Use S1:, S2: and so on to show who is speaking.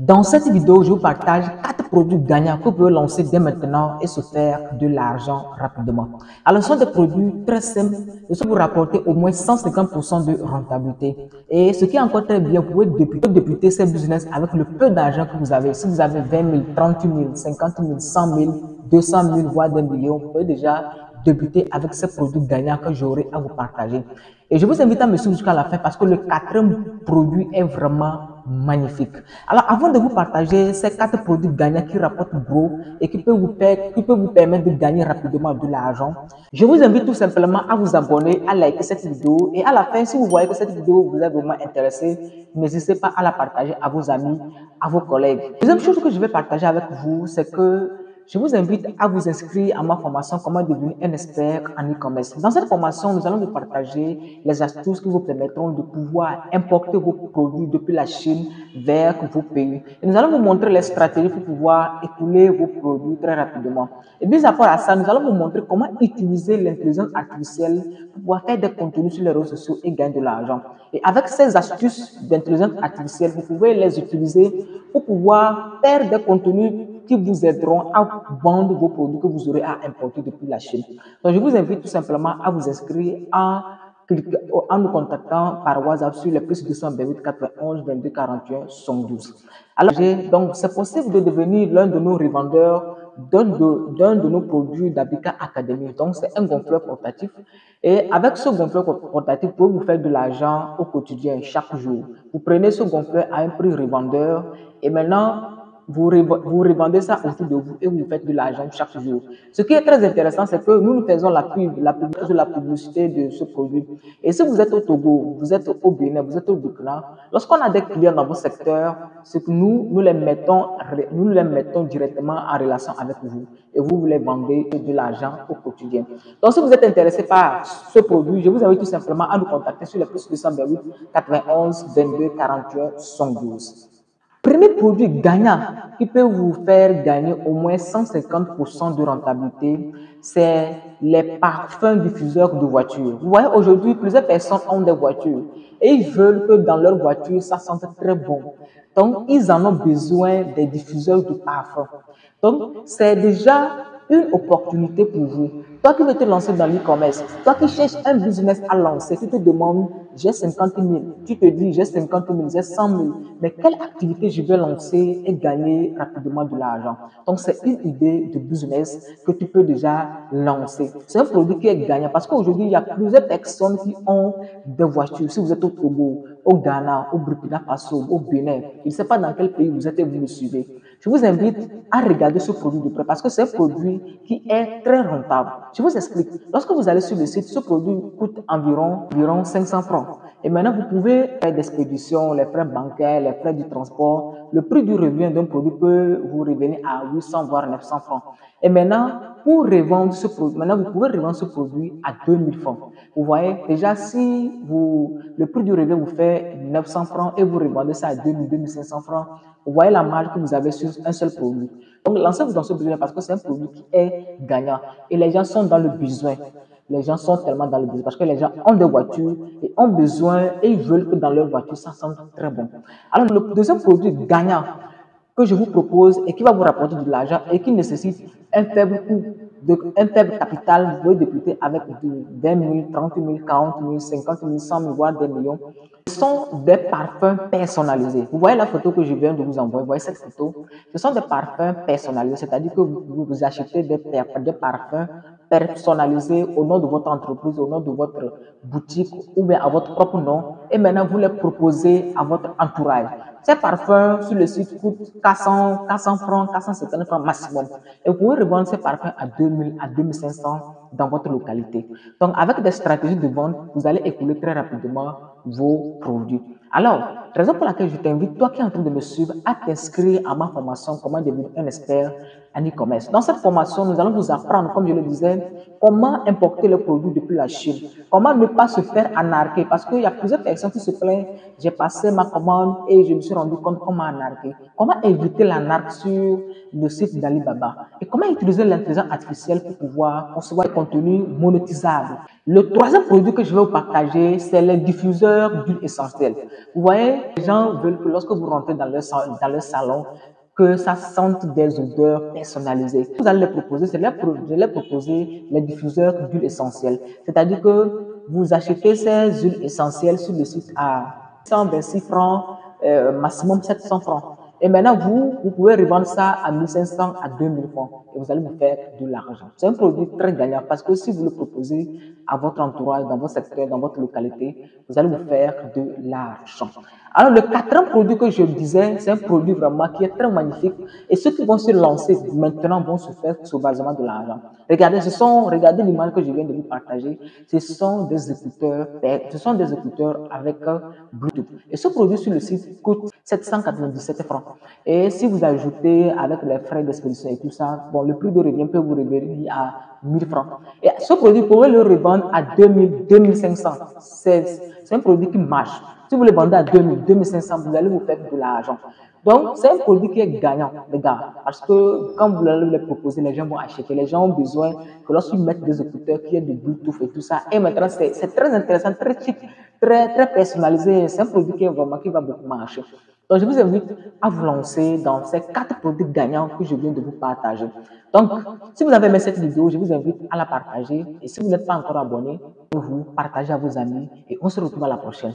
S1: Dans cette vidéo, je vous partage 4 produits gagnants que vous pouvez lancer dès maintenant et se faire de l'argent rapidement. Alors, ce sont des produits très simples, ils vont vous rapporter au moins 150% de rentabilité. Et ce qui est encore très bien, vous pouvez débuter ces business avec le peu d'argent que vous avez. Si vous avez 20 000, 30 000, 50 000, 100 000, 200 000, voire des millions, vous pouvez déjà débuter avec ces produits gagnants que j'aurai à vous partager. Et je vous invite à me suivre jusqu'à la fin parce que le 4e produit est vraiment magnifique. Alors, avant de vous partager ces 4 produits gagnants qui rapportent gros et qui peuvent vous permettre de gagner rapidement de l'argent, je vous invite tout simplement à vous abonner, à liker cette vidéo et à la fin, si vous voyez que cette vidéo vous est vraiment intéressée, n'hésitez pas à la partager à vos amis, à vos collègues. La deuxième chose que je vais partager avec vous, c'est que je vous invite à vous inscrire à ma formation Comment devenir un expert en e-commerce. Dans cette formation, nous allons vous partager les astuces qui vous permettront de pouvoir importer vos produits depuis la Chine vers vos pays. Et nous allons vous montrer les stratégies pour pouvoir écouler vos produits très rapidement. Et bien à part à ça, nous allons vous montrer comment utiliser l'intelligence artificielle pour pouvoir faire des contenus sur les réseaux sociaux et gagner de l'argent. Et avec ces astuces d'intelligence artificielle, vous pouvez les utiliser pour pouvoir faire des contenus qui vous aideront à vendre vos produits que vous aurez à importer depuis la Chine. Donc, je vous invite tout simplement à vous inscrire en nous contactant par WhatsApp sur le plus 228 91 22 41 72. Alors, donc, c'est possible de devenir l'un de nos revendeurs d'un de nos produits d'Habitat Academy. Donc, c'est un gonfleur portatif. Et avec ce gonfleur portatif, vous pouvez vous faire de l'argent au quotidien, chaque jour. Vous prenez ce gonfleur à un prix revendeur et maintenant, vous revendez ça autour de vous et vous faites de l'argent chaque jour. Ce qui est très intéressant, c'est que nous faisons la publicité de ce produit. Et si vous êtes au Togo, vous êtes au Bénin, vous êtes au Burkina, lorsqu'on a des clients dans vos secteurs, c'est que nous les mettons directement en relation avec vous et vous les vendez de l'argent au quotidien. Donc, si vous êtes intéressé par ce produit, je vous invite tout simplement à nous contacter sur le plus 228 91 22 41 72. Premier produit gagnant qui peut vous faire gagner au moins 150% de rentabilité, c'est les parfums diffuseurs de voitures. Vous voyez, aujourd'hui, plusieurs personnes ont des voitures et ils veulent que dans leur voiture, ça sente très bon. Donc, ils en ont besoin des diffuseurs de parfums. Donc, c'est déjà une opportunité pour vous. Toi qui veux te lancer dans l'e-commerce, toi qui cherches un business à lancer, tu te demandes, j'ai 50 000, tu te dis, j'ai 50 000, j'ai 100 000, mais quelle activité je vais lancer et gagner rapidement de l'argent? Donc, c'est une idée de business que tu peux déjà lancer. C'est un produit qui est gagnant parce qu'aujourd'hui, il y a plusieurs personnes qui ont des voitures. Si vous êtes au Togo, au Ghana, au Burkina Faso, au Bénin, je ne sais pas dans quel pays vous êtes et vous me suivez. Je vous invite à regarder ce produit de près parce que c'est un produit qui est très rentable. Je vous explique. Lorsque vous allez sur le site, ce produit coûte environ 500 francs. Et maintenant, vous pouvez faire des expéditions, les frais bancaires, les frais du transport. Le prix du revient d'un produit peut vous revenir à 800 voire 900 francs. Et maintenant, pour revendre ce produit, vous pouvez revendre ce produit à 2000 francs. Vous voyez, déjà, si le prix du revient vous fait 900 francs et vous revendez ça à 2000, 2500 francs, vous voyez la marge que vous avez sur un seul produit. Donc, lancez-vous dans ce besoin parce que c'est un produit qui est gagnant. Et les gens sont dans le besoin. Les gens sont tellement dans le besoin parce que les gens ont des voitures et ont besoin et ils veulent que dans leur voiture, ça sente très bon. Alors, le deuxième produit gagnant que je vous propose et qui va vous rapporter de l'argent et qui nécessite un faible coût, un faible capital, vous pouvez débuter avec 20 000, 30 000, 40 000, 50 000, 100 000, voire des millions. Ce sont des parfums personnalisés. Vous voyez la photo que je viens de vous envoyer, vous voyez cette photo? Ce sont des parfums personnalisés, c'est-à-dire que vous achetez des parfums personnalisés au nom de votre entreprise, au nom de votre boutique ou bien à votre propre nom et maintenant vous les proposez à votre entourage. Ces parfums sur le site coûtent 400 francs, 450 francs maximum. Et vous pouvez revendre ces parfums à 2000, à 2500 dans votre localité. Donc, avec des stratégies de vente, vous allez écouler très rapidement vos produits. Alors, raison pour laquelle je t'invite, toi qui es en train de me suivre, à t'inscrire à ma formation Comment devenir un expert en e-commerce. Dans cette formation, nous allons vous apprendre, comme je le disais, comment importer le produit depuis la Chine, comment ne pas se faire arnaquer, parce qu'il y a plusieurs personnes qui se plaignent, j'ai passé ma commande et je me suis rendu compte qu'on m'a arnaqué. Comment éviter l'arnaque sur le site d'Alibaba et comment utiliser l'intelligence artificielle pour pouvoir concevoir des contenus monétisables. Le troisième produit que je vais vous partager, c'est les diffuseurs d'huile essentielle. Vous voyez, les gens veulent que lorsque vous rentrez dans leur salon, que ça sente des odeurs personnalisées. Vous allez les proposer, c'est les proposer les diffuseurs d'huile essentielle. C'est-à-dire que vous achetez ces huiles essentielles sur le site à 126 francs, maximum 700 francs. Et maintenant, vous pouvez revendre ça à 1500 à 2000 francs et vous allez vous faire de l'argent. C'est un produit très gagnant parce que si vous le proposez à votre entourage, dans votre secteur, dans votre localité, vous allez vous faire de l'argent. Alors, le quatrième produit que je disais, c'est un produit vraiment qui est très magnifique et ceux qui vont se lancer maintenant vont se faire sauvagement de l'argent. Regardez, regardez l'image que je viens de vous partager. Ce sont des écouteurs avec Bluetooth. Et ce produit sur le site coûte 797 francs. Et si vous ajoutez avec les frais d'expédition et tout ça, bon, le prix de revient peut vous revenir à 1000 francs. Et ce produit, vous pouvez le revendre à 2000, 2500. C'est un produit qui marche. Si vous le vendez à 2000, 2500, vous allez vous faire de l'argent. Donc, c'est un produit qui est gagnant, les gars. Parce que quand vous allez le proposer, les gens vont acheter. Les gens ont besoin que lorsqu'ils mettent des écouteurs, qu'il y ait de Bluetooth et tout ça. Et maintenant, c'est très intéressant, très chic, très personnalisé. C'est un produit qui va beaucoup marcher. Donc, je vous invite à vous lancer dans ces 4 produits gagnants que je viens de vous partager. Donc, si vous avez aimé cette vidéo, je vous invite à la partager. Et si vous n'êtes pas encore abonné, vous partagez à vos amis. Et on se retrouve à la prochaine.